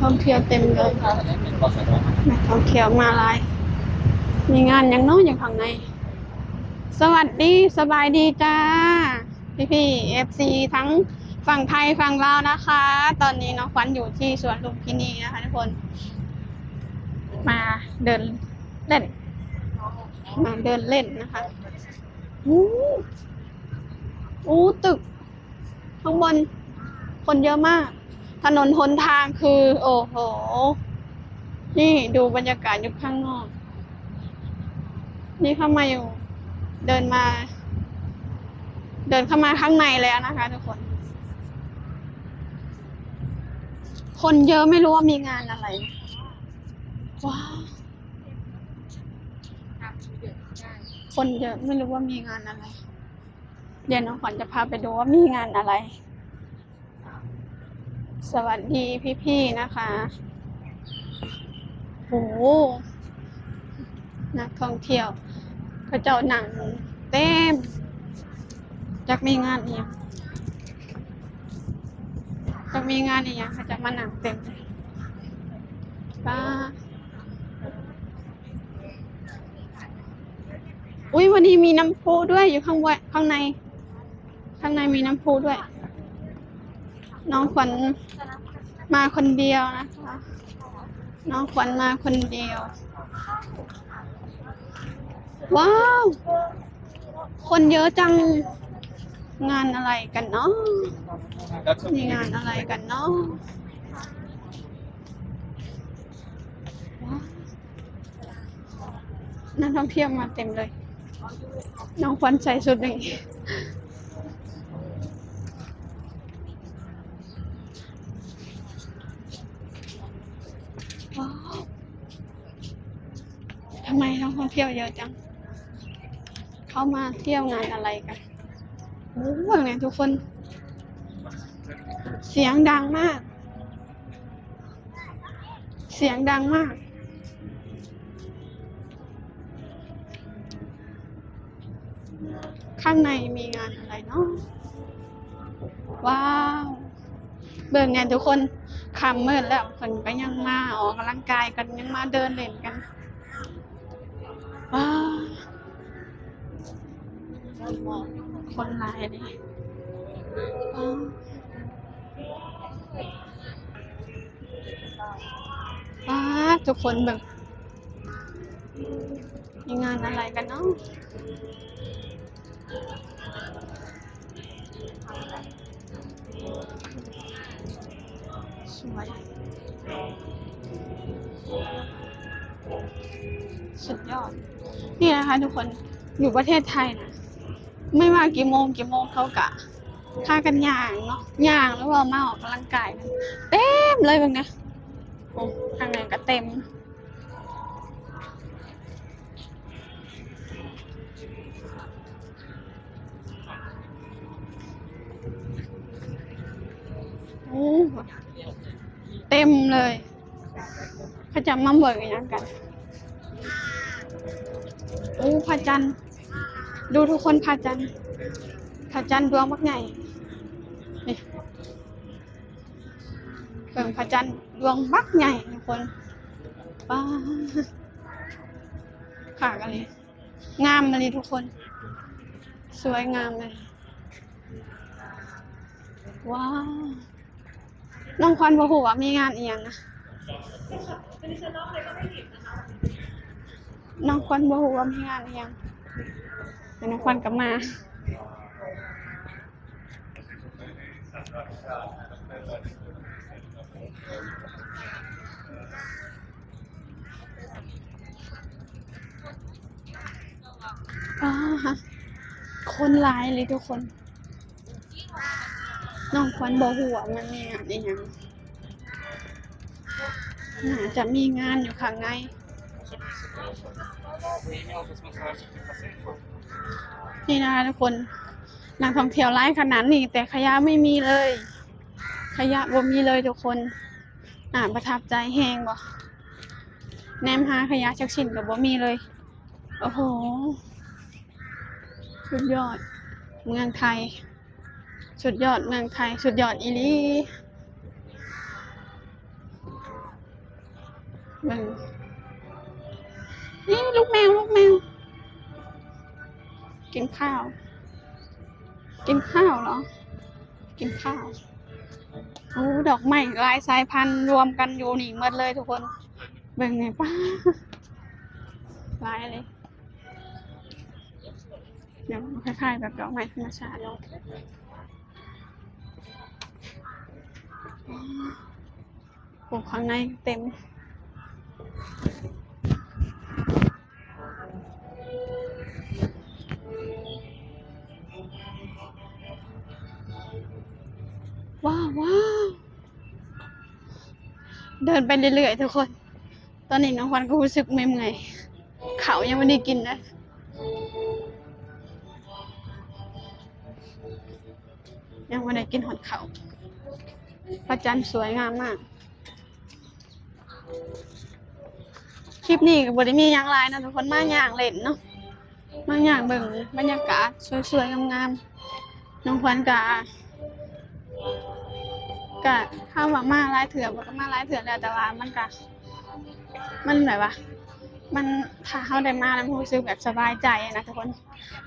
ท่องเที่ยวเต็มเลยนักท่องเที่ยวมาหลายมีงานอย่างน้อยอย่างข้างในสวัสดีสบายดีจ้าพี่FC ทั้งฝั่งไทยฝั่งลาวนะคะ ตอนนี้น้องขวัญอยู่ที่สวนลุมพินีนะคะทุกคนมาเดินเล่นมาเดินเล่นนะคะอู้ตึกข้างบนคนเยอะมากถนนหนทางคือโอ้โหนี่ดูบรรยากาศอยู่ข้างนอกนี่เข้ามาอยู่เดินเข้ามาข้างในแล้วนะคะทุกคนคนเยอะไม่รู้ว่ามีงานอะไรว้าวคนเยอะไม่รู้ว่ามีงานอะไรเดี๋ยวน้องขวัญจะพาไปดูว่ามีงานอะไรสวัสดีพี่ๆนะคะโหนักท่องเที่ยวเขาเจ้าหนังเต็มจากมีงานอีกเขาจะมาหนังเต็มป้าอุ้ยวันนี้มีน้ำพุด้วยอยู่ข้างในมีน้ำพุด้วยน้องขวัญมาคนเดียวนะคะน้องขวัญมาคนเดียวว้าวคนเยอะจังงานอะไรกันเนาะมีงานอะไรกันเนาะนักท่องเที่ยวมาเต็มเลยน้องขวัญใส่ชุดนี้ว้าวทำไมนักท่องเที่ยวเยอะจังเข้ามาเที่ยวงานอะไรกันโอ้โหเนี่ยทุกคนเสียงดังมากข้างในมีงานอะไรเนาะว้าวเบิ่งเนี่ยทุกคนค่ำมืดแล้วคนก็ยังมาออกกำลังกายกันยังมาเดินเล่นกันว้าวคนหลายดิว้าวทุกคนเบิ่งมีงานอะไรกันเนาะสวยสุดยอดนี่นะคะทุกคนอยู่ประเทศไทยนะไม่ว่ากี่โมงเขากะพากันย่างเนาะย่างแล้วก็มาออกกำลังกายกันเต็มเลยแบบนี้โอ้ข้างในก็เต็มโอ้เต็มเลยเขาจะมาเบิกอย่างกันโอ้พระจันทร์ดูทุกคนพระจันทร์ดวงมักใหญ่นี่เบิ่งพระจันทร์ดวงมักใหญ่ทุกคนป้าขากันเลยงามเลยทุกคนสวยงามเลยว้าวน้องควันบอกว่ามีงานอีกอย่างนะน้องควันบอกว่ามีงานอีกอย่างแต่น้องควันกลับมาฮะคนหลายเลยทุกคนน้องควันบอกว่ามันมีงานอีกอย่างน่าจะมีงานอยู่ข้างในนี่นะคะทุกคนนักท่องเที่ยวหลายขนาดนี้แต่ขยะไม่มีเลยขยะบ่มีเลยทุกคนประทับใจแฮงบ่แนมหาขยะชักชิ้นกับบ่มีเลยโอ้โหสุดยอดเมืองไทยสุดยอดอีหลี เบิ่งนี่ลูกแมวลูกแมวกินข้าวกินข้าวเหรอกินข้าวโอ้ดอกไม้หลายสายพันธุ์รวมกันอยู่นี่หมดเลยทุกคนเบิ่งไงป้าหลายเลยเดี๋ยวคล้ายๆแบบดอกไม้ธรรมชาติโอ้ข้างในเต็มว้าวว้าวเดินไปเรื่อยๆทุกคนตอนนี้น้องควันก็รู้สึกเมื่อยๆเขายังไม่ได้กินนะยังไม่ได้กินหอดเขาพระจันทร์สวยงามมากคลิปนี้กับบริมีอย่างไรนะทุกคนมาอย่างเล่นเนาะมาอย่างเบิ่งบรรยากาศสวยๆงามๆน้องควันกะเข้ามาหลายเถื่อก็มาหลายเถื่อแล้วแต่ว่ามันแบบว่ามันถ้าเขาได้มาแล้วมันรู้สึกแบบสบายใจนะทุกคน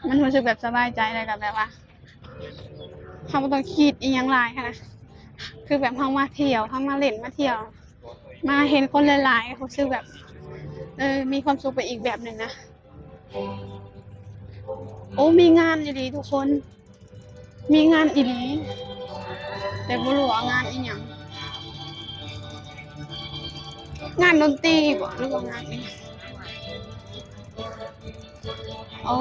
มันรู้สึกแบบสบายใจเลยกับแบบว่าเขาไม่ต้องคิดอีกอย่างไรค่ะคือแบบเขามาเที่ยวเขามาเล่นมาเที่ยวมาเห็นคนหลายๆรู้สึกแบบมีความสุขไปอีกแบบหนึ่งนะโอ้มีงานดีทุกคนมีงานอีหลีแต่บ่รู้ว่างานอีหยังงานดนตรีบ่หรือว่างานนี้โอ้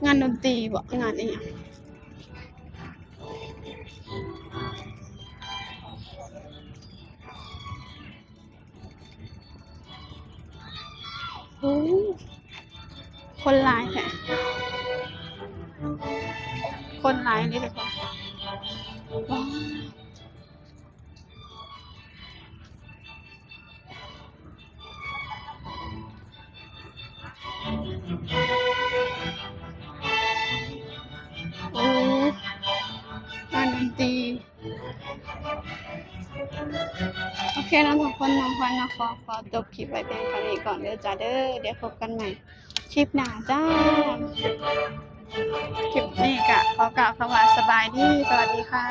งานดนตรีบ่งานอีหยังโอ้คนหลายแท้คนหลายนี่ทุกคนว้าวโอ้งานดนตรีโอเคนะทุกคนน้องควันนะขอจบคลิปไว้เพียงเท่านี้ก่อนเด้อจ้าเด้อเดี๋ยวพบกันใหม่คลิปหน้าจ้าคลิปนี้ก็ขอกล่าวคำว่าสบายดีสวัสดีค่ะ